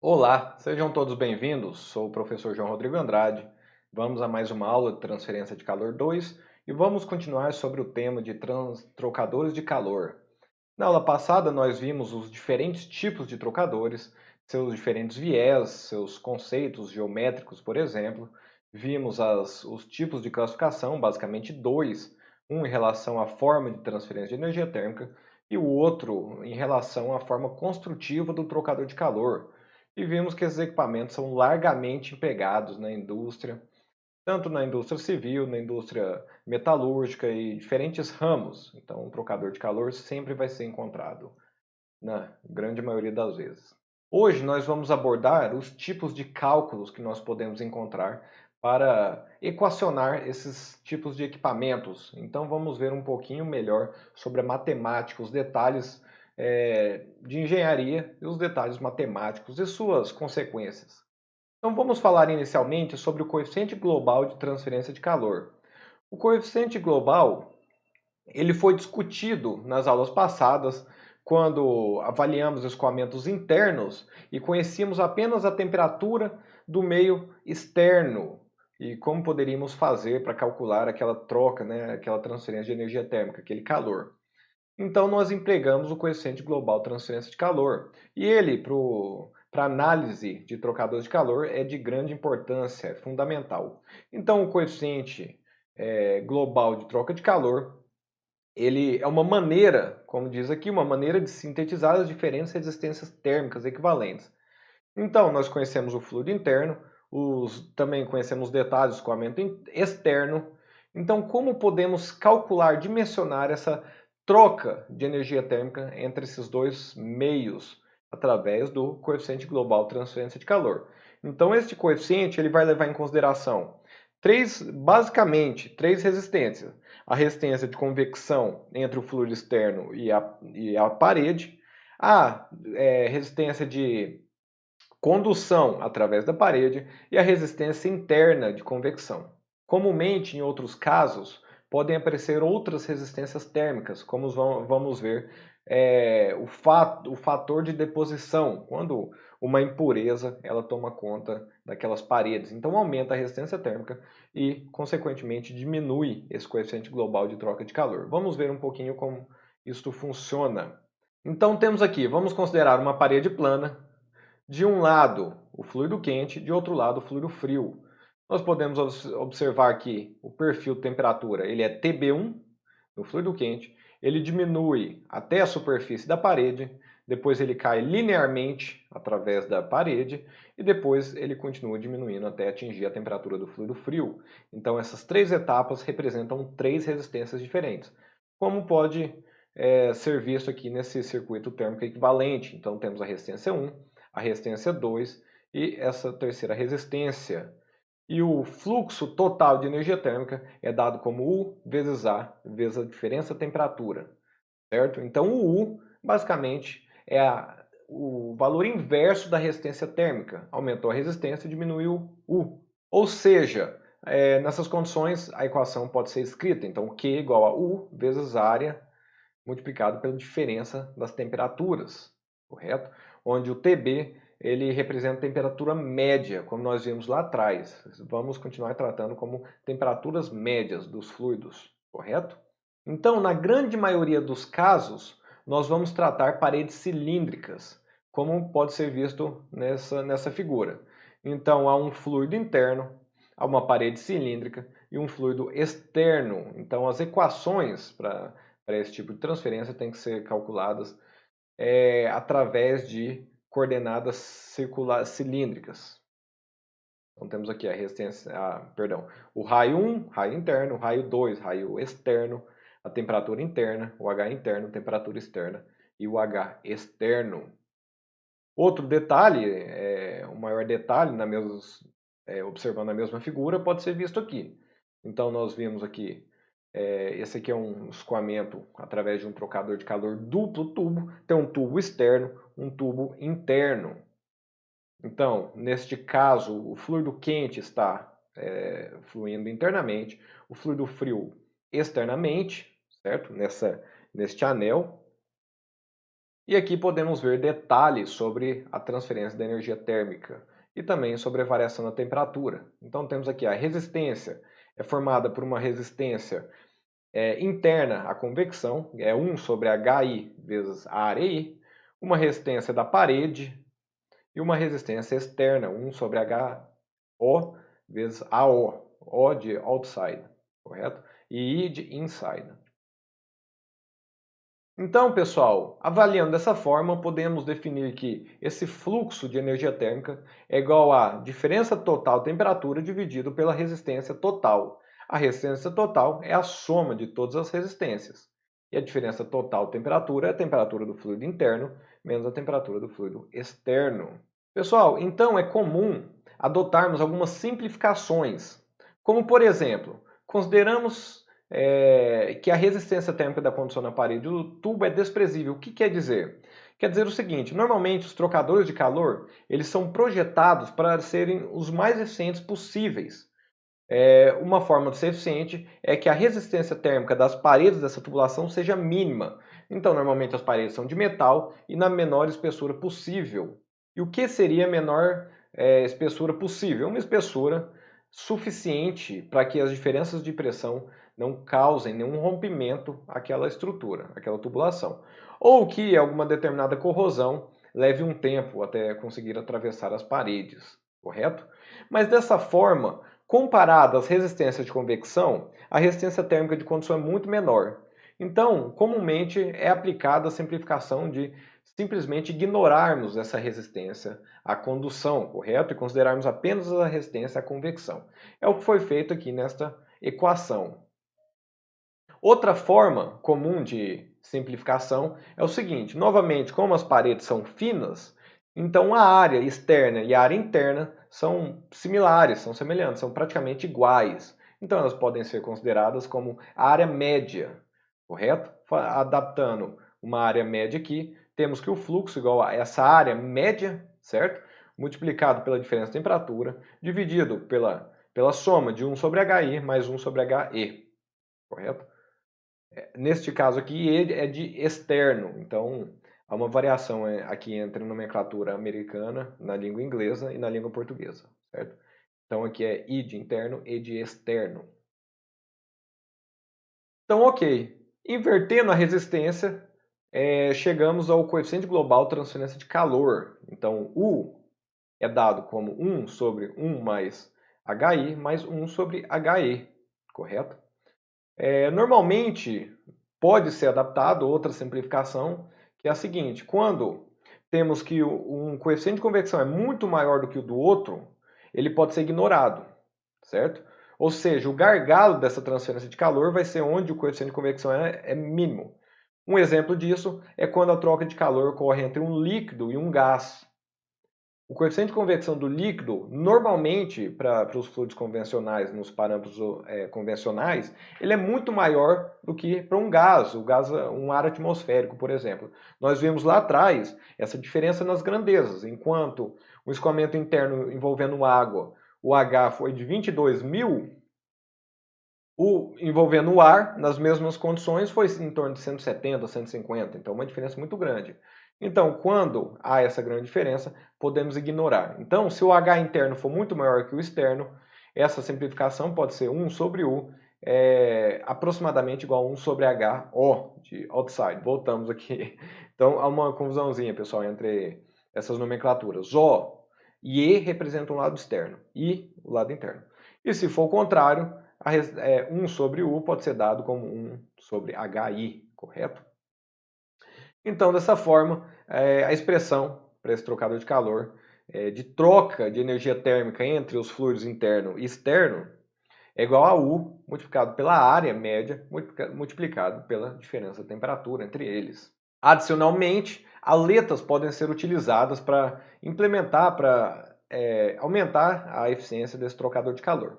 Olá, sejam todos bem-vindos. Sou o professor João Rodrigo Andrade. Vamos a mais uma aula de transferência de calor 2 e vamos continuar sobre o tema de trocadores de calor. Na aula passada, nós vimos os diferentes tipos de trocadores, seus diferentes viés, seus conceitos geométricos, por exemplo. Vimos os tipos de classificação, basicamente dois, um em relação à forma de transferência de energia térmica e o outro em relação à forma construtiva do trocador de calor. E vimos que esses equipamentos são largamente empregados na indústria, tanto na indústria civil, na indústria metalúrgica e diferentes ramos. Então, um trocador de calor sempre vai ser encontrado, na grande maioria das vezes. Hoje nós vamos abordar os tipos de cálculos que nós podemos encontrar para equacionar esses tipos de equipamentos. Então vamos ver um pouquinho melhor sobre a matemática, os detalhes de engenharia e os detalhes matemáticos e suas consequências. Então vamos falar inicialmente sobre o coeficiente global de transferência de calor. O coeficiente global ele foi discutido nas aulas passadas, quando avaliamos escoamentos internos e conhecíamos apenas a temperatura do meio externo e como poderíamos fazer para calcular aquela troca, aquela transferência de energia térmica, aquele calor. Então, nós empregamos o coeficiente global de transferência de calor. E ele, para análise de trocadores de calor, é de grande importância, é fundamental. Então, o coeficiente global de troca de calor ele é uma maneira, como diz aqui, uma maneira de sintetizar as diferentes resistências térmicas equivalentes. Então, nós conhecemos o fluido interno, também conhecemos os detalhes do escoamento externo. Então, como podemos calcular, dimensionar essa troca de energia térmica entre esses dois meios através do coeficiente global de transferência de calor? Então, este coeficiente ele vai levar em consideração basicamente, três resistências. A resistência de convecção entre o fluido externo e a parede, a resistência de condução através da parede e a resistência interna de convecção. Comumente, em outros casos, podem aparecer outras resistências térmicas, como vamos ver o fator de deposição, quando uma impureza ela toma conta daquelas paredes. Então aumenta a resistência térmica e, consequentemente, diminui esse coeficiente global de troca de calor. Vamos ver um pouquinho como isso funciona. Então temos aqui, vamos considerar uma parede plana, de um lado o fluido quente, de outro lado o fluido frio. Nós podemos observar que o perfil de temperatura ele é TB1 no fluido quente, ele diminui até a superfície da parede, depois ele cai linearmente através da parede e depois ele continua diminuindo até atingir a temperatura do fluido frio. Então essas três etapas representam três resistências diferentes, como pode ser visto aqui nesse circuito térmico equivalente. Então temos a resistência 1, a resistência 2 e essa terceira resistência. E o fluxo total de energia térmica é dado como U vezes A vezes a diferença de temperatura, certo? Então o U basicamente é o valor inverso da resistência térmica. Aumentou a resistência, diminuiu o U. Ou seja, nessas condições a equação pode ser escrita. Então Q igual a U vezes área multiplicado pela diferença das temperaturas, correto? Onde o TB ele representa a temperatura média, como nós vimos lá atrás. Vamos continuar tratando como temperaturas médias dos fluidos, correto? Então, na grande maioria dos casos, nós vamos tratar paredes cilíndricas, como pode ser visto nessa figura. Então, há um fluido interno, há uma parede cilíndrica e um fluido externo. Então, as equações para esse tipo de transferência têm que ser calculadas através de coordenadas cilíndricas. Então temos aqui a resistência, perdão, o raio 1, raio interno, o raio 2, raio externo, a temperatura interna, o H interno, temperatura externa e o H externo. Outro detalhe, o maior detalhe, observando a mesma figura, pode ser visto aqui. Então nós vimos aqui, esse aqui é um escoamento através de um trocador de calor duplo tubo, tem um tubo externo, um tubo interno. Então, neste caso, o fluido quente está fluindo internamente, o fluido frio externamente, certo? Neste anel. E aqui podemos ver detalhes sobre a transferência da energia térmica e também sobre a variação da temperatura. Então temos aqui a resistência, é formada por uma resistência interna à convecção, é 1 sobre HI vezes a área I, uma resistência da parede e uma resistência externa, 1 sobre HO vezes AO, O de outside, correto? E I de inside. Então, pessoal, avaliando dessa forma, podemos definir que esse fluxo de energia térmica é igual à diferença total de temperatura dividido pela resistência total. A resistência total é a soma de todas as resistências. E a diferença total de temperatura é a temperatura do fluido interno menos a temperatura do fluido externo. Pessoal, então é comum adotarmos algumas simplificações, como por exemplo, consideramos que a resistência térmica da condução na parede do tubo é desprezível. O que quer dizer? Quer dizer o seguinte, normalmente os trocadores de calor, eles são projetados para serem os mais eficientes possíveis. Uma forma de ser eficiente é que a resistência térmica das paredes dessa tubulação seja mínima. Então, normalmente as paredes são de metal e na menor espessura possível. E o que seria a menor espessura possível? Uma espessura suficiente para que as diferenças de pressão não causem nenhum rompimento àquela estrutura, àquela tubulação. Ou que alguma determinada corrosão leve um tempo até conseguir atravessar as paredes, correto? Mas dessa forma, comparado às resistências de convecção, a resistência térmica de condução é muito menor. Então, comumente é aplicada a simplificação de simplesmente ignorarmos essa resistência à condução, correto? E considerarmos apenas a resistência à convecção. É o que foi feito aqui nesta equação. Outra forma comum de simplificação é o seguinte: novamente, como as paredes são finas, então a área externa e a área interna são similares, são semelhantes, são praticamente iguais. Então elas podem ser consideradas como a área média, correto? Adaptando uma área média aqui, temos que o fluxo igual a essa área média, certo? Multiplicado pela diferença de temperatura, dividido pela soma de 1 sobre HI mais 1 sobre HE, correto? Neste caso aqui, ele é de externo, então há uma variação aqui entre a nomenclatura americana, na língua inglesa e na língua portuguesa, certo? Então aqui é I de interno e de externo. Então, ok. Invertendo a resistência, chegamos ao coeficiente global de transferência de calor. Então, U é dado como 1 sobre 1 mais HI mais 1 sobre HE, correto? Normalmente, pode ser adaptado outra simplificação, que é a seguinte: quando temos que um coeficiente de convecção é muito maior do que o do outro, ele pode ser ignorado, certo? Ou seja, o gargalo dessa transferência de calor vai ser onde o coeficiente de convecção é mínimo. Um exemplo disso é quando a troca de calor ocorre entre um líquido e um gás. O coeficiente de convecção do líquido, normalmente, para os fluidos convencionais, nos parâmetros convencionais, ele é muito maior do que para um gás, um ar atmosférico, por exemplo. Nós vimos lá atrás essa diferença nas grandezas. Enquanto o escoamento interno envolvendo água, o H foi de 22.000, envolvendo o ar, nas mesmas condições, foi em torno de 170, 150. Então, uma diferença muito grande. Então, quando há essa grande diferença, podemos ignorar. Então, se o H interno for muito maior que o externo, essa simplificação pode ser 1 sobre U, aproximadamente igual a 1 sobre H, O, de outside. Voltamos aqui. Então, há uma confusãozinha, pessoal, entre essas nomenclaturas. O e E representam o lado externo, I, o lado interno. E se for o contrário, 1 sobre U pode ser dado como 1 sobre HI, correto? Então, dessa forma, a expressão para esse trocador de calor de troca de energia térmica entre os fluidos interno e externo é igual a U multiplicado pela área média multiplicado pela diferença de temperatura entre eles. Adicionalmente, aletas podem ser utilizadas para implementar, para aumentar a eficiência desse trocador de calor.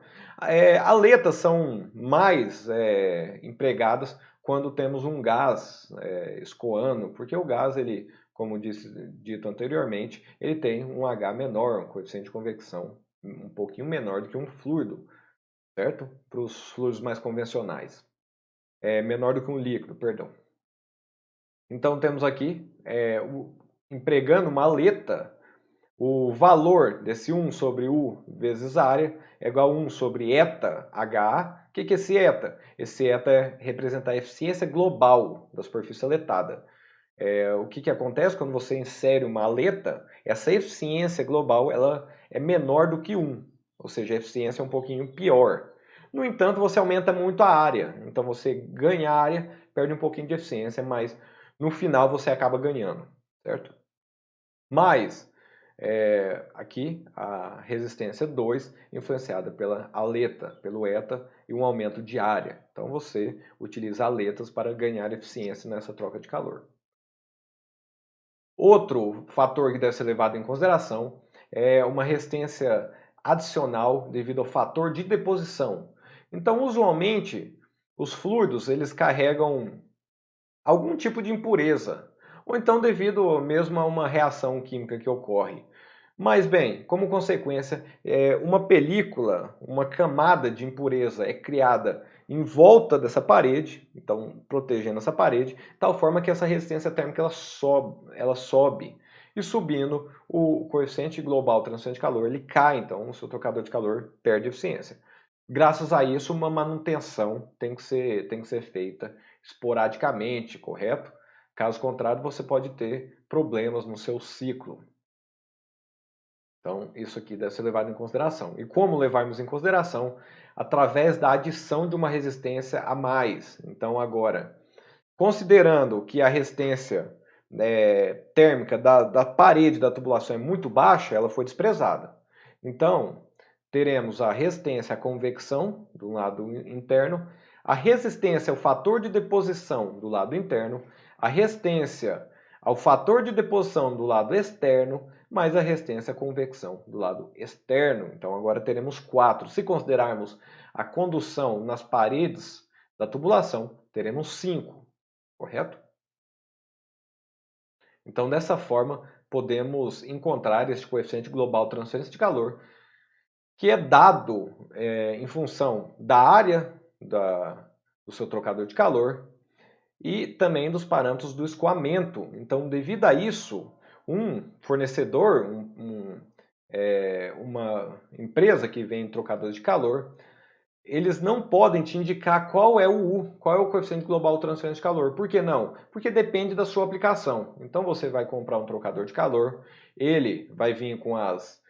Aletas são mais empregadas quando temos um gás escoando, porque o gás, ele, como dito anteriormente, ele tem um H menor, um coeficiente de convecção um pouquinho menor do que um fluido, certo? Para os fluidos mais convencionais. Menor do que um líquido, perdão. Então temos aqui, empregando uma aleta, o valor desse 1 sobre U vezes área é igual a 1 sobre eta HA. O que é esse eta? Esse eta representa a eficiência global da superfície aletada. O que acontece quando você insere uma aleta? Essa eficiência global ela é menor do que 1, ou seja, a eficiência é um pouquinho pior. No entanto, você aumenta muito a área, então você ganha área, perde um pouquinho de eficiência, mas no final você acaba ganhando, certo? Mas, aqui a resistência 2 influenciada pela aleta, pelo eta e um aumento de área. Então você utiliza aletas para ganhar eficiência nessa troca de calor. Outro fator que deve ser levado em consideração é uma resistência adicional devido ao fator de deposição. Então, usualmente, os fluidos eles carregam algum tipo de impureza, ou então devido mesmo a uma reação química que ocorre. Mas bem, como consequência, uma película, uma camada de impureza é criada em volta dessa parede, então protegendo essa parede, de tal forma que essa resistência térmica ela sobe e subindo o coeficiente global de transferência de calor ele cai, então o seu trocador de calor perde eficiência. Graças a isso, uma manutenção tem que ser feita esporadicamente, correto? Caso contrário, você pode ter problemas no seu ciclo. Então, isso aqui deve ser levado em consideração. E como levarmos em consideração? Através da adição de uma resistência a mais. Então, agora, considerando que a resistência térmica da parede da tubulação é muito baixa, ela foi desprezada. Então, teremos a resistência à convecção do lado interno, a resistência ao fator de deposição do lado interno, a resistência ao fator de deposição do lado externo, mais a resistência à convecção do lado externo. Então agora teremos 4. Se considerarmos a condução nas paredes da tubulação, teremos 5, correto? Então dessa forma podemos encontrar esse coeficiente global de transferência de calor, que é dado em função da área do seu trocador de calor e também dos parâmetros do escoamento. Então, devido a isso, um fornecedor, uma empresa que vende trocadores de calor, eles não podem te indicar qual é o U, qual é o coeficiente global de transferência de calor. Por que não? Porque depende da sua aplicação. Então você vai comprar um trocador de calor, ele vai vir com as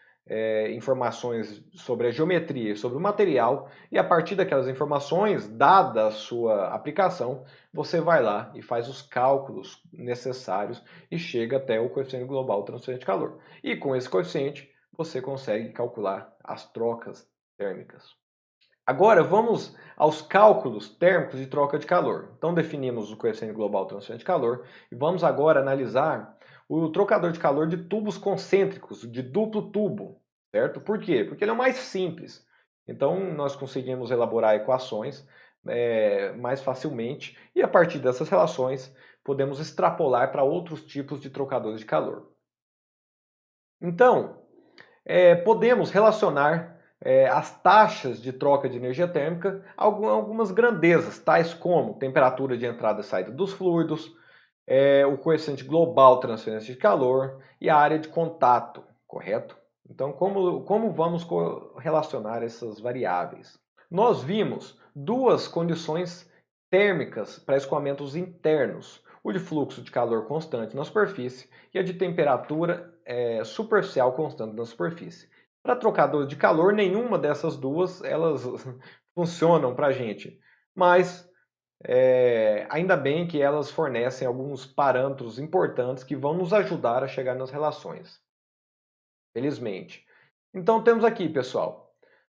informações sobre a geometria e sobre o material, e a partir daquelas informações, dada a sua aplicação, você vai lá e faz os cálculos necessários e chega até o coeficiente global de transferência de calor. E com esse coeficiente, você consegue calcular as trocas térmicas. Agora vamos aos cálculos térmicos de troca de calor. Então definimos o coeficiente global de transferência de calor e vamos agora analisar o trocador de calor de tubos concêntricos, de duplo tubo, certo? Por quê? Porque ele é o mais simples. Então nós conseguimos elaborar equações mais facilmente e a partir dessas relações podemos extrapolar para outros tipos de trocadores de calor. Então, podemos relacionar as taxas de troca de energia térmica a algumas grandezas, tais como temperatura de entrada e saída dos fluidos, o coeficiente global de transferência de calor e a área de contato, correto? Então, como vamos relacionar essas variáveis? Nós vimos duas condições térmicas para escoamentos internos, o de fluxo de calor constante na superfície e a de temperatura superficial constante na superfície. Para trocador de calor, nenhuma dessas duas elas funcionam para a gente, mas ainda bem que elas fornecem alguns parâmetros importantes que vão nos ajudar a chegar nas relações, felizmente. Então temos aqui, pessoal,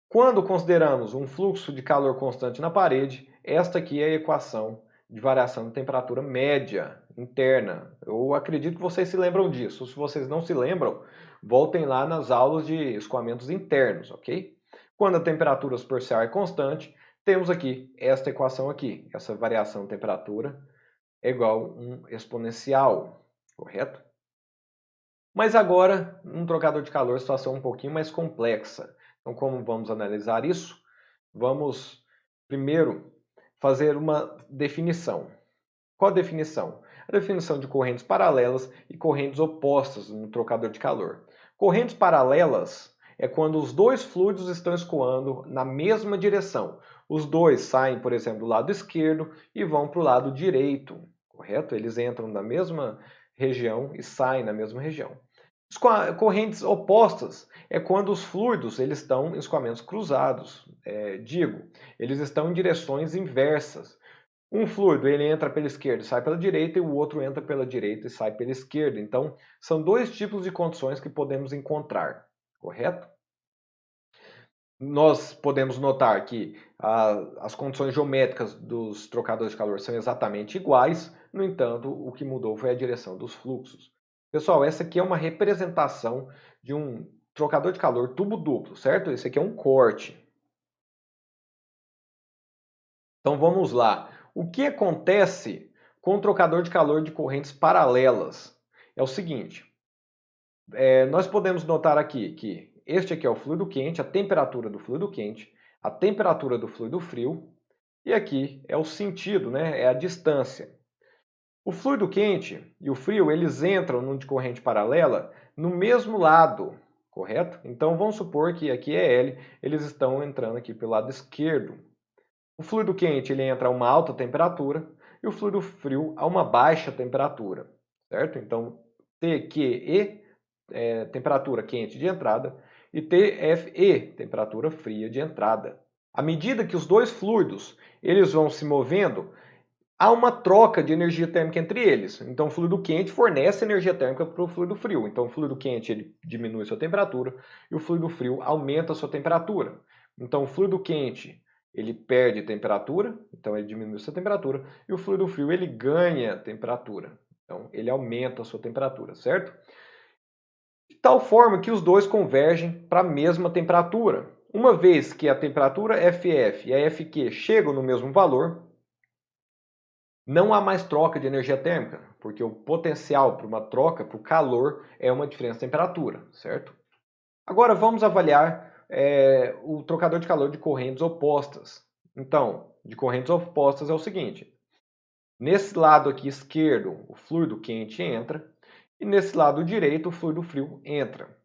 quando consideramos um fluxo de calor constante na parede, esta aqui é a equação de variação de temperatura média interna. Eu acredito que vocês se lembram disso. Se vocês não se lembram, voltem lá nas aulas de escoamentos internos, ok? Quando a temperatura superficial é constante, temos aqui esta equação aqui. Essa variação de temperatura é igual a um exponencial, correto? Mas agora, um trocador de calor, situação um pouquinho mais complexa. Então, como vamos analisar isso? Vamos primeiro fazer uma definição. Qual a definição? a definição de correntes paralelas e correntes opostas no trocador de calor. Correntes paralelas é quando os dois fluidos estão escoando na mesma direção. Os dois saem, por exemplo, do lado esquerdo e vão para o lado direito, correto? Eles entram na mesma região e saem na mesma região. Correntes opostas é quando os fluidos eles estão em escoamentos cruzados, eles estão em direções inversas. Um fluido ele entra pela esquerda e sai pela direita, e o outro entra pela direita e sai pela esquerda. Então, são dois tipos de condições que podemos encontrar, correto? Nós podemos notar que as condições geométricas dos trocadores de calor são exatamente iguais, no entanto, o que mudou foi a direção dos fluxos. Pessoal, essa aqui é uma representação de um trocador de calor tubo duplo, certo? Esse aqui é um corte. Então vamos lá. O que acontece com o trocador de calor de correntes paralelas? É o seguinte, nós podemos notar aqui que este aqui é o fluido quente, a temperatura do fluido quente, a temperatura do fluido frio, e aqui é o sentido, né? É a distância. O fluido quente e o frio, eles entram num de corrente paralela no mesmo lado, correto? Então vamos supor que aqui é L, eles estão entrando aqui pelo lado esquerdo. O fluido quente ele entra a uma alta temperatura e o fluido frio a uma baixa temperatura, certo? Então TQE é temperatura quente de entrada e TFE, temperatura fria de entrada. À medida que os dois fluidos eles vão se movendo, há uma troca de energia térmica entre eles. Então, o fluido quente fornece energia térmica para o fluido frio. Então, o fluido quente ele diminui sua temperatura e o fluido frio aumenta a sua temperatura. Então, o fluido quente ele perde temperatura, então ele diminui sua temperatura, e o fluido frio ele ganha temperatura. Então, ele aumenta a sua temperatura, certo? De tal forma que os dois convergem para a mesma temperatura. Uma vez que a temperatura FF e a FQ chegam no mesmo valor, não há mais troca de energia térmica, porque o potencial para uma troca, para o calor, é uma diferença de temperatura, certo? Agora vamos avaliar o trocador de calor de correntes opostas. Então, de correntes opostas é o seguinte, nesse lado aqui esquerdo, o fluido quente entra, e nesse lado direito, o fluido frio entra.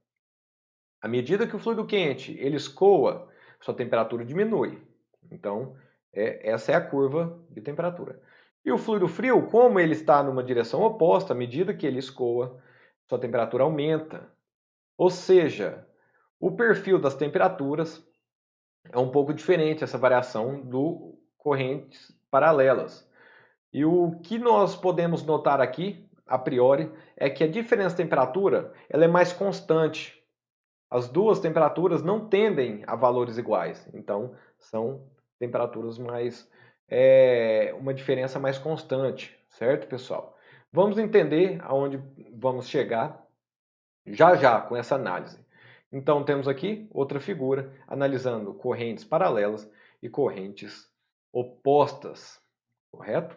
À medida que o fluido quente ele escoa, sua temperatura diminui. Então, essa é a curva de temperatura. E o fluido frio, como ele está numa direção oposta, à medida que ele escoa, sua temperatura aumenta. Ou seja, o perfil das temperaturas é um pouco diferente, essa variação do correntes paralelas. E o que nós podemos notar aqui, a priori, é que a diferença de temperatura ela é mais constante. As duas temperaturas não tendem a valores iguais, então são temperaturas mais uma diferença mais constante, certo, pessoal? Vamos entender aonde vamos chegar já já com essa análise. Então temos aqui outra figura analisando correntes paralelas e correntes opostas, correto?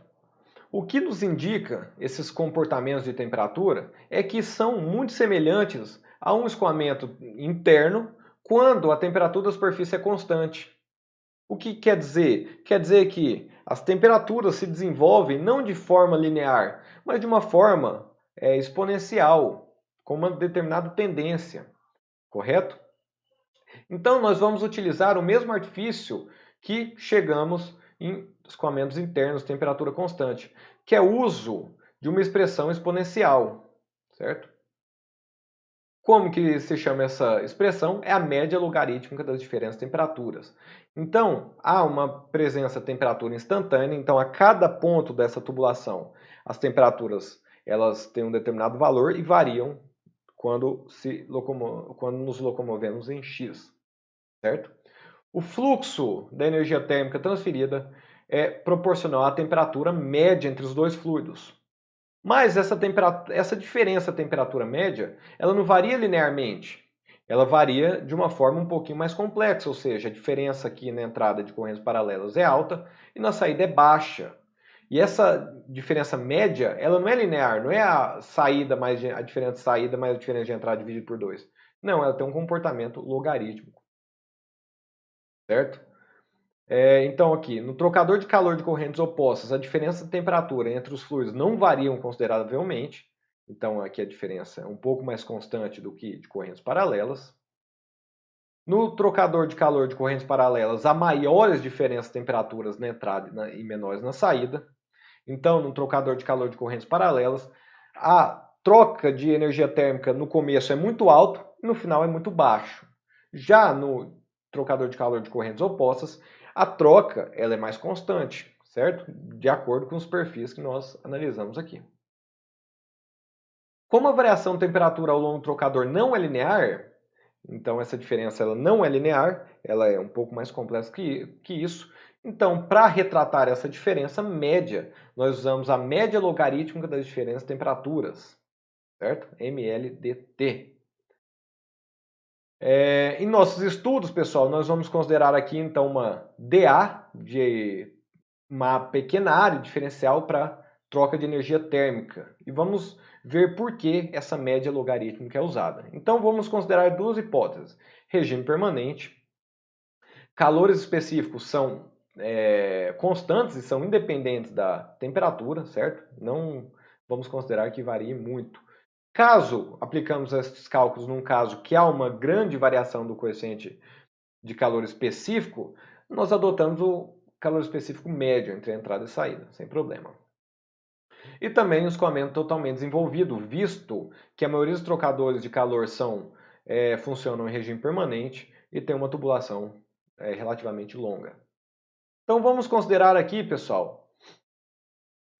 O que nos indica esses comportamentos de temperatura é que são muito semelhantes a um escoamento interno quando a temperatura da superfície é constante. O que quer dizer? Quer dizer que as temperaturas se desenvolvem não de forma linear, mas de uma forma exponencial, com uma determinada tendência, correto? Então nós vamos utilizar o mesmo artifício que chegamos em escoamentos internos, temperatura constante, que é o uso de uma expressão exponencial, certo? Como que se chama essa expressão? É a média logarítmica das diferentes temperaturas. Então, há uma presença de temperatura instantânea, então a cada ponto dessa tubulação, as temperaturas elas têm um determinado valor e variam quando nos locomovemos em x, certo? O fluxo da energia térmica transferida é proporcional à temperatura média entre os dois fluidos. Mas essa diferença temperatura média, ela não varia linearmente. Ela varia de uma forma um pouquinho mais complexa, ou seja, a diferença aqui na entrada de correntes paralelas é alta e na saída é baixa. E essa diferença média, ela não é linear, não é a saída mais a diferença de saída mais a diferença de entrada dividido por 2. Não, ela tem um comportamento logarítmico, certo? Então aqui, no trocador de calor de correntes opostas, a diferença de temperatura entre os fluidos não variam consideravelmente. Então aqui a diferença é um pouco mais constante do que de correntes paralelas. No trocador de calor de correntes paralelas, há maiores diferenças de temperaturas na entrada e menores na saída. Então, no trocador de calor de correntes paralelas, a troca de energia térmica no começo é muito alto e no final é muito baixo. Já no trocador de calor de correntes opostas, a troca ela é mais constante, certo? De acordo com os perfis que nós analisamos aqui. Como a variação de temperatura ao longo do trocador não é linear, então essa diferença ela não é linear, ela é um pouco mais complexa que isso. Então, para retratar essa diferença média, nós usamos a média logarítmica das diferentes temperaturas, certo? MLDT. Em nossos estudos, pessoal, nós vamos considerar aqui então uma dA de uma pequena área diferencial para troca de energia térmica. E vamos ver por que essa média logarítmica é usada. Então vamos considerar duas hipóteses. Regime permanente. Calores específicos são constantes e são independentes da temperatura, certo? Não vamos considerar que varie muito. Caso aplicamos esses cálculos num caso que há uma grande variação do coeficiente de calor específico, nós adotamos o calor específico médio entre a entrada e saída, sem problema. E também o escoamento totalmente desenvolvido, visto que a maioria dos trocadores de calor funcionam em regime permanente e tem uma tubulação relativamente longa. Então vamos considerar aqui, pessoal,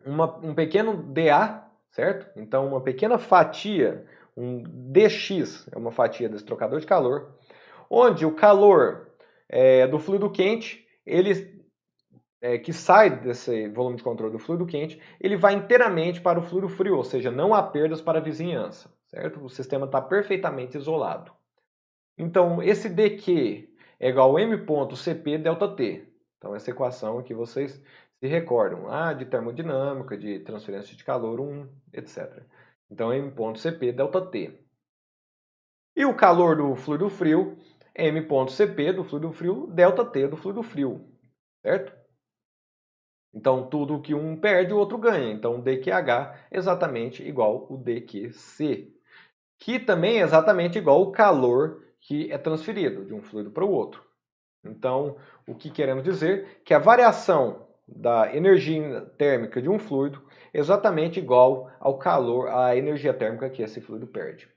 um pequeno dA, certo? Então uma pequena fatia, um dx, é uma fatia desse trocador de calor, onde o calor do fluido quente, que sai desse volume de controle do fluido quente, ele vai inteiramente para o fluido frio, ou seja, não há perdas para a vizinhança, certo? O sistema está perfeitamente isolado. Então, esse dq é igual a m.cp ΔT. Então, essa equação aqui vocês se recordam de termodinâmica, de transferência de calor 1, etc. Então, m.cp ΔT. E o calor do fluido frio é m.cp do fluido frio ΔT do fluido frio, certo? Então, tudo que um perde, o outro ganha. Então, o dQH é exatamente igual ao dQc, que também é exatamente igual ao calor que é transferido de um fluido para o outro. Então, o que queremos dizer? Que a variação da energia térmica de um fluido é exatamente igual ao calor, à energia térmica que esse fluido perde.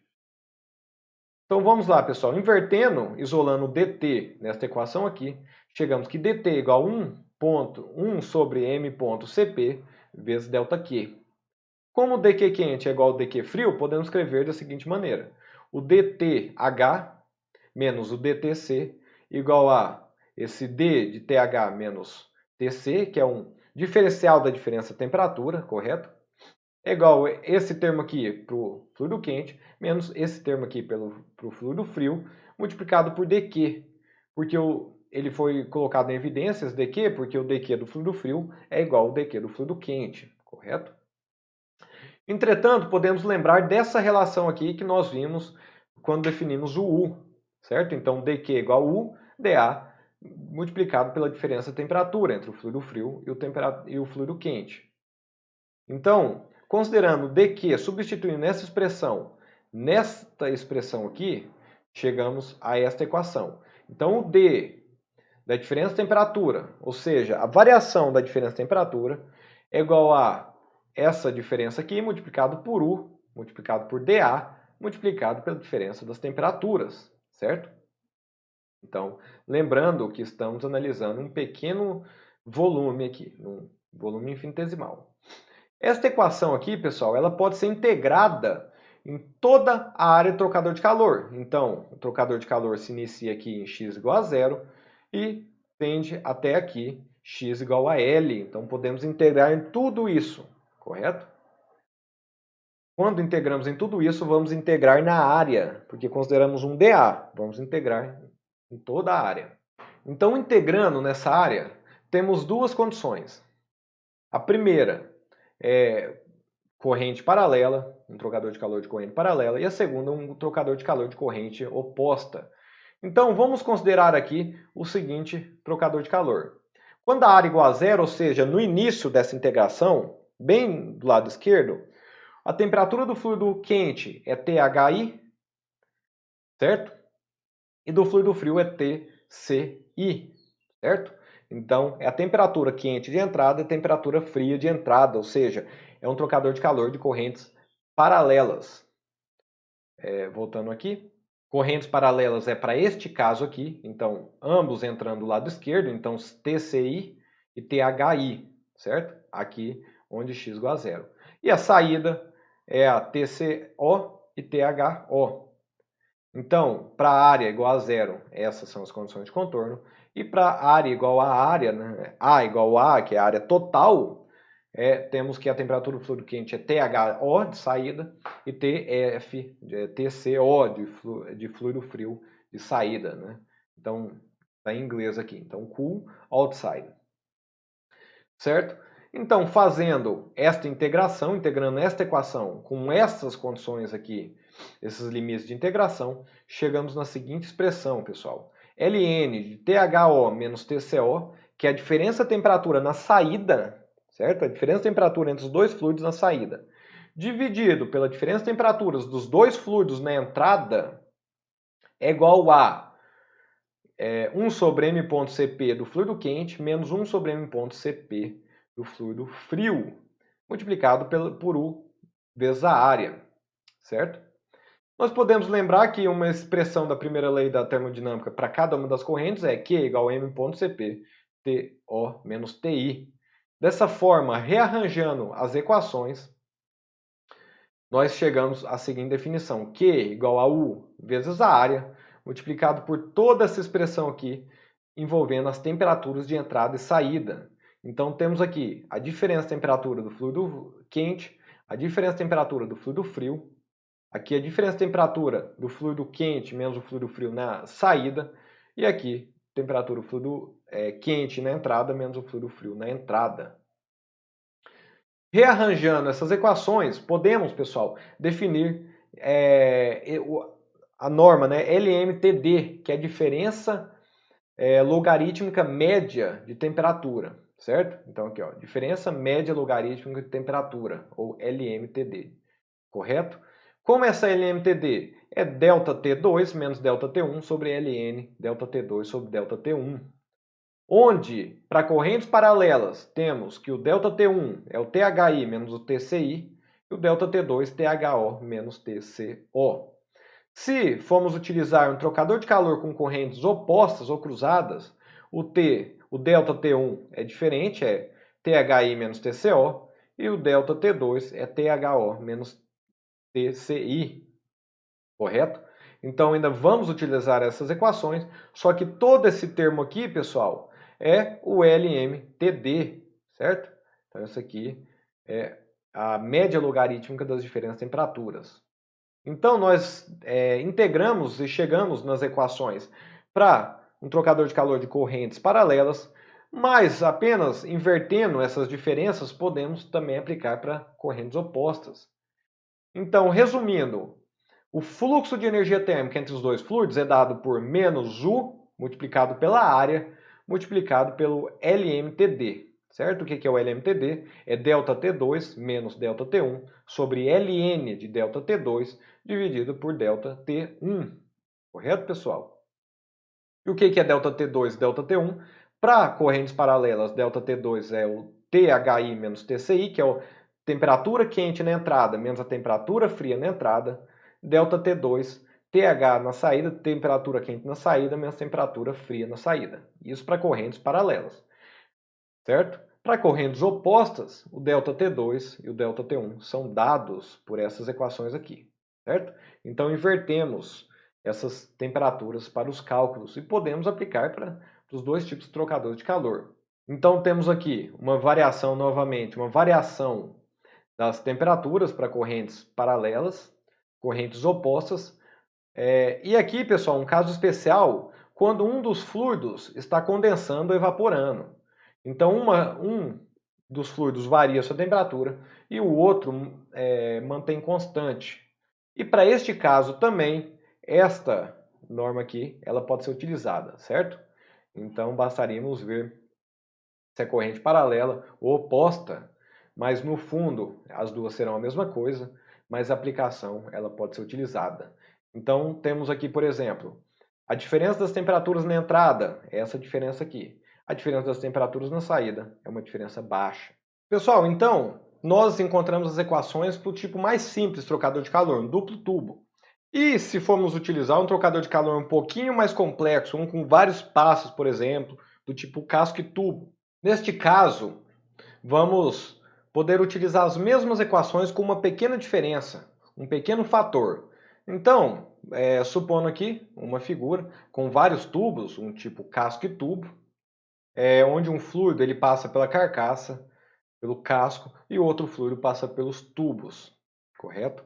Então, vamos lá, pessoal. Invertendo, isolando o dt nesta equação aqui, chegamos que dt é igual a 1 sobre m.cp vezes ΔQ. Como o dq quente é igual ao dq frio, podemos escrever da seguinte maneira. O dTh menos o dTc igual a esse d de TH menos Tc, que é um diferencial da diferença de temperatura, correto? É igual a esse termo aqui para o fluido quente, menos esse termo aqui para o fluido frio, multiplicado por dq, porque ele foi colocado em evidência, esse dq, porque o dq do fluido frio é igual ao dq do fluido quente, correto? Entretanto, podemos lembrar dessa relação aqui que nós vimos quando definimos o U, certo? Então, dq é igual a U, dA, multiplicado pela diferença de temperatura entre o fluido frio e o fluido quente. Então, considerando dq, substituindo nesta expressão aqui, chegamos a esta equação. Então, o d da diferença de temperatura, ou seja, a variação da diferença de temperatura, é igual a essa diferença aqui multiplicado por U, multiplicado por dA, multiplicado pela diferença das temperaturas, certo? Então, lembrando que estamos analisando um pequeno volume aqui, um volume infinitesimal. Esta equação aqui, pessoal, ela pode ser integrada em toda a área de trocador de calor. Então, o trocador de calor se inicia aqui em x igual a 0 e tende até aqui, x igual a L. Então, podemos integrar em tudo isso, correto? Quando integramos em tudo isso, vamos integrar na área, porque consideramos um dA. Vamos integrar em toda a área. Então, integrando nessa área, temos duas condições. A primeira é corrente paralela, um trocador de calor de corrente paralela, e a segunda, um trocador de calor de corrente oposta. Então, vamos considerar aqui o seguinte trocador de calor. Quando a área é igual a zero, ou seja, no início dessa integração, bem do lado esquerdo, a temperatura do fluido quente é THI, certo? E do fluido frio é TCI, certo? Então, é a temperatura quente de entrada e a temperatura fria de entrada, ou seja, é um trocador de calor de correntes paralelas. Voltando aqui, correntes paralelas é para este caso aqui, então ambos entrando do lado esquerdo, então TCI e THI, certo? Aqui onde x igual a zero. E a saída é a TCO e THO. Então, para a área igual a zero, essas são as condições de contorno. E para a área igual a área, né? A igual a A, que é a área total, temos que a temperatura do fluido quente é THO de saída e TF, TCO de fluido frio de saída, né? Então, está em inglês aqui. Então, cool outside. Certo? Então, fazendo esta integração, integrando esta equação com essas condições aqui, esses limites de integração, chegamos na seguinte expressão, pessoal. Ln de THO menos TCO, que é a diferença de temperatura na saída, certo? A diferença de temperatura entre os dois fluidos na saída, dividido pela diferença de temperaturas dos dois fluidos na entrada, é igual a 1 sobre m.cp do fluido quente menos 1 sobre m.cp do fluido frio, multiplicado por U vezes a área, certo? Nós podemos lembrar que uma expressão da primeira lei da termodinâmica para cada uma das correntes é Q igual a m.cp, TO menos TI. Dessa forma, rearranjando as equações, nós chegamos à seguinte definição: Q igual a U vezes a área, multiplicado por toda essa expressão aqui, envolvendo as temperaturas de entrada e saída. Então, temos aqui a diferença de temperatura do fluido quente, a diferença de temperatura do fluido frio, aqui a diferença de temperatura do fluido quente menos o fluido frio na saída, e aqui temperatura do fluido quente na entrada menos o fluido frio na entrada. Rearranjando essas equações, podemos, pessoal, definir a norma, né, LMTD, que é a diferença logarítmica média de temperatura, certo? Então aqui, ó, diferença média logarítmica de temperatura, ou LMTD, correto? Como essa LMTD é ΔT2 menos ΔT1 sobre Ln ΔT2 sobre ΔT1, onde, para correntes paralelas, temos que o ΔT1 é o THI menos o TCI e o ΔT2 THO menos TCO. Se formos utilizar um trocador de calor com correntes opostas ou cruzadas, o ΔT1 é diferente, é THI menos TCO, e o ΔT2 é THO menos TCI, correto? Então ainda vamos utilizar essas equações, só que todo esse termo aqui, pessoal, é o LMTD, certo? Então isso aqui é a média logarítmica das diferentes temperaturas. Então, nós integramos e chegamos nas equações para um trocador de calor de correntes paralelas, mas apenas invertendo essas diferenças, podemos também aplicar para correntes opostas. Então, resumindo, o fluxo de energia térmica entre os dois fluidos é dado por menos U multiplicado pela área, multiplicado pelo LMTD. Certo? O que é o LMTD? É ΔT2 menos ΔT1 sobre Ln de ΔT2 dividido por ΔT1. Correto, pessoal? E o que é ΔT2 e ΔT1? Para correntes paralelas, ΔT2 é o THI menos TCI, que é a temperatura quente na entrada menos a temperatura fria na entrada. ΔT2, TH na saída, temperatura quente na saída menos temperatura fria na saída. Isso para correntes paralelas. Certo? Para correntes opostas, o ΔT2 e o ΔT1 são dados por essas equações aqui, certo? Então invertemos essas temperaturas para os cálculos e podemos aplicar para os dois tipos de trocadores de calor. Então temos aqui uma variação novamente, uma variação das temperaturas para correntes paralelas, correntes opostas. E aqui, pessoal, um caso especial, quando um dos fluidos está condensando ou evaporando. Então, um dos fluidos varia a sua temperatura e o outro mantém constante. E para este caso também, esta norma aqui, ela pode ser utilizada, certo? Então, bastaríamos ver Se é corrente paralela ou oposta, mas no fundo as duas serão a mesma coisa, mas a aplicação ela pode ser utilizada. Então temos aqui, por exemplo, a diferença das temperaturas na entrada é essa diferença aqui. A diferença das temperaturas na saída é uma diferença baixa. Pessoal, então nós encontramos as equações para o tipo mais simples trocador de calor, um duplo tubo. E se formos utilizar um trocador de calor um pouquinho mais complexo, um com vários passos, por exemplo, do tipo casco e tubo, neste caso, vamos poder utilizar as mesmas equações com uma pequena diferença, um pequeno fator. Então, supondo aqui uma figura com vários tubos, um tipo casco e tubo, onde um fluido ele passa pela carcaça, pelo casco, e o outro fluido passa pelos tubos, correto?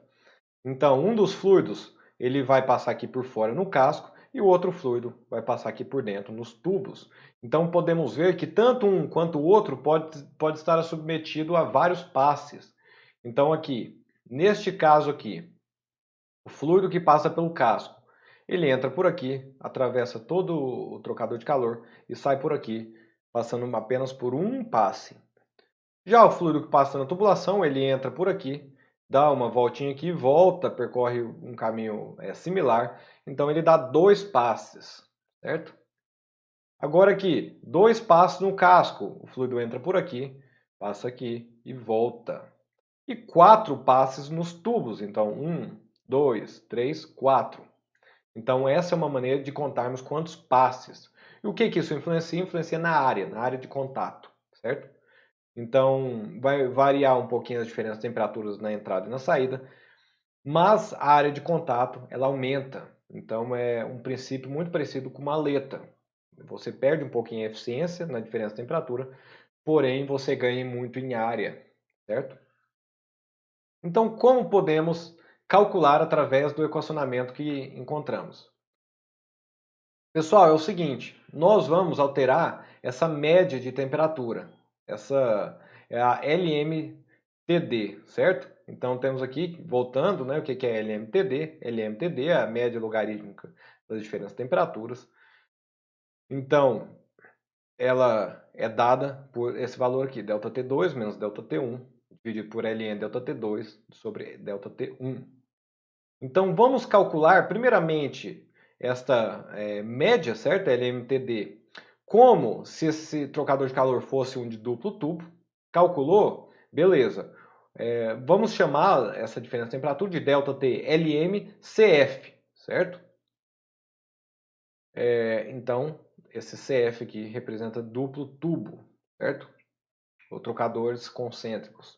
Então, um dos fluidos ele vai passar aqui por fora no casco e o outro fluido vai passar aqui por dentro nos tubos. Então, podemos ver que tanto um quanto o outro pode estar submetido a vários passes. Então, aqui, neste caso aqui, o fluido que passa pelo casco, ele entra por aqui, atravessa todo o trocador de calor e sai por aqui, passando apenas por um passe. Já o fluido que passa na tubulação, ele entra por aqui, dá uma voltinha aqui, volta, percorre um caminho similar. Então ele dá dois passes, certo? Agora aqui, dois passes no casco. O fluido entra por aqui, passa aqui e volta. E quatro passes nos tubos. Então, um, dois, três, quatro. Então essa é uma maneira de contarmos quantos passes. E o que isso influencia? Influencia na área de contato, certo? Então, vai variar um pouquinho as diferenças de temperaturas na entrada e na saída, mas a área de contato ela aumenta. Então, é um princípio muito parecido com uma aleta. Você perde um pouquinho a eficiência na diferença de temperatura, porém você ganha muito em área, certo? Então, como podemos calcular através do equacionamento que encontramos? Pessoal, é o seguinte, nós vamos alterar essa média de temperatura. Essa é a LMTD, certo? Então temos aqui, voltando, né, o que é LMTD? LMTD é a média logarítmica das diferentes temperaturas. Então, ela é dada por esse valor aqui, ΔT2 menos ΔT1, dividido por Ln ΔT2 sobre ΔT1. Então, vamos calcular, primeiramente, esta média, certo? LMTD, como se esse trocador de calor fosse um de duplo tubo. Calculou? Beleza. Vamos chamar essa diferença de temperatura de ΔT LMCF, certo? Então, esse CF aqui representa duplo tubo, certo? Ou trocadores concêntricos.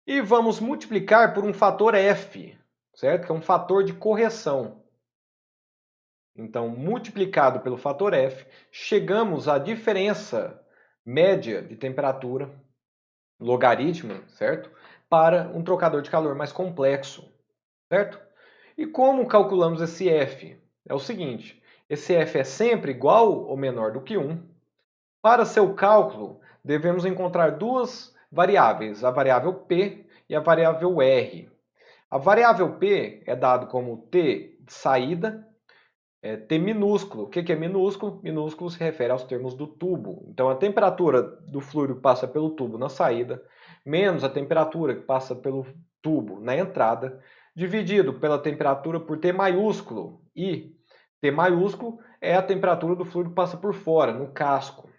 E vamos multiplicar por um fator F, certo? Que é um fator de correção. Então, multiplicado pelo fator F, chegamos à diferença média de temperatura, logaritmo, certo? Para um trocador de calor mais complexo, certo? E como calculamos esse F? É o seguinte, esse F é sempre igual ou menor do que 1. Para seu cálculo, devemos encontrar duas variáveis, a variável P e a variável R. A variável P é dado como T de saída, T minúsculo. O que é minúsculo? Minúsculo se refere aos termos do tubo. Então, a temperatura do fluido que passa pelo tubo na saída, menos a temperatura que passa pelo tubo na entrada, dividido pela temperatura por T maiúsculo. E T maiúsculo é a temperatura do fluido que passa por fora, no casco,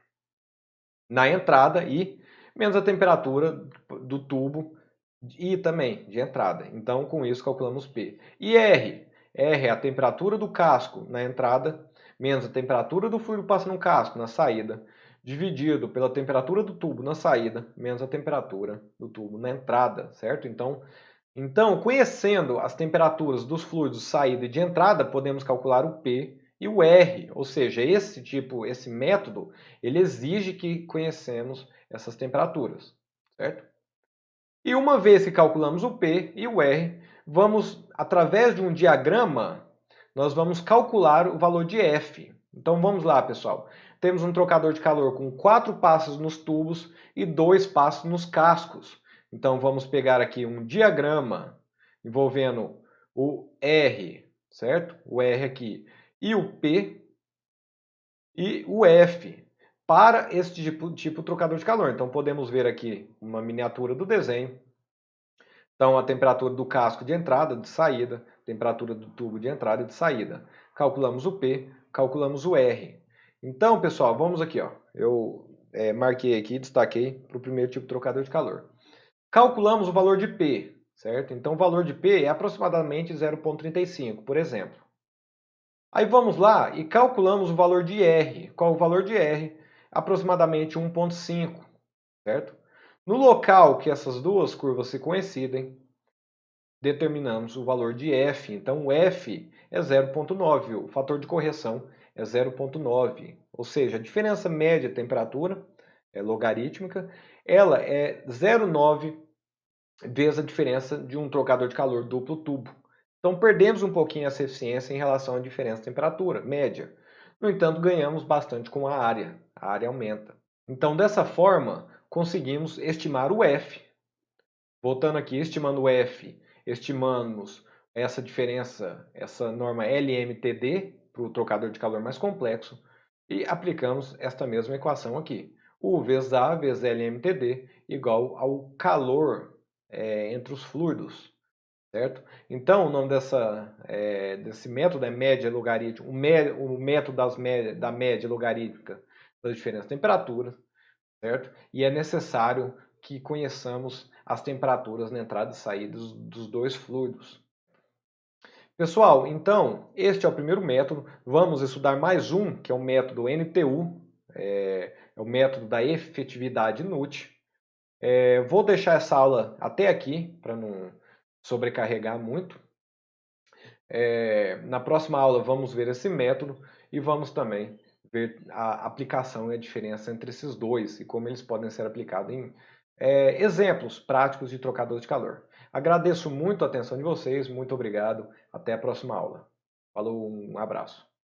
na entrada, e menos a temperatura do tubo e também de entrada. Então, com isso, calculamos P. E R? R é a temperatura do casco na entrada, menos a temperatura do fluido que passa no casco na saída, dividido pela temperatura do tubo na saída, menos a temperatura do tubo na entrada, certo? Então, conhecendo as temperaturas dos fluidos de saída e de entrada, podemos calcular o P e o R, ou seja, esse método, ele exige que conhecemos essas temperaturas, certo? E uma vez que calculamos o P e o R, através de um diagrama, nós vamos calcular o valor de F. Então vamos lá, pessoal. Temos um trocador de calor com 4 passos nos tubos e 2 passos nos cascos. Então vamos pegar aqui um diagrama envolvendo o R, certo? O R aqui. E o P e o F. para esse tipo trocador de calor. Então podemos ver aqui uma miniatura do desenho. Então a temperatura do casco de entrada, de saída, temperatura do tubo de entrada e de saída. Calculamos o P, calculamos o R. Então, pessoal, vamos aqui, ó. Eu marquei aqui, destaquei para o primeiro tipo de trocador de calor. Calculamos o valor de P, certo? Então o valor de P é aproximadamente 0,35, por exemplo. Aí vamos lá e calculamos o valor de R. Qual o valor de R? Aproximadamente 1,5, certo? No local que essas duas curvas se coincidem, determinamos o valor de F. Então o F é 0,9, o fator de correção é 0,9. Ou seja, a diferença média de temperatura é logarítmica, ela é 0,9 vezes a diferença de um trocador de calor duplo tubo. Então perdemos um pouquinho essa eficiência em relação à diferença de temperatura média. No entanto, ganhamos bastante com a área aumenta. Então dessa forma, conseguimos estimar o F. Voltando aqui, estimando o F, estimamos essa diferença, essa norma LMTD, para o trocador de calor mais complexo, e aplicamos esta mesma equação aqui. U vezes A vezes LMTD igual ao calor entre os fluidos, certo? Então, o nome desse método é média logarítmica, o método da média logarítmica das diferentes temperaturas, certo? E é necessário que conheçamos as temperaturas na entrada e saída dos dois fluidos. Pessoal, então, este é o primeiro método. Vamos estudar mais um, que é o método NTU, é o método da efetividade inútil. Vou deixar essa aula até aqui, para não sobrecarregar muito. Na próxima aula vamos ver esse método e vamos também ver a aplicação e a diferença entre esses dois e como eles podem ser aplicados em exemplos práticos de trocador de calor. Agradeço muito a atenção de vocês, muito obrigado, até a próxima aula. Falou, um abraço.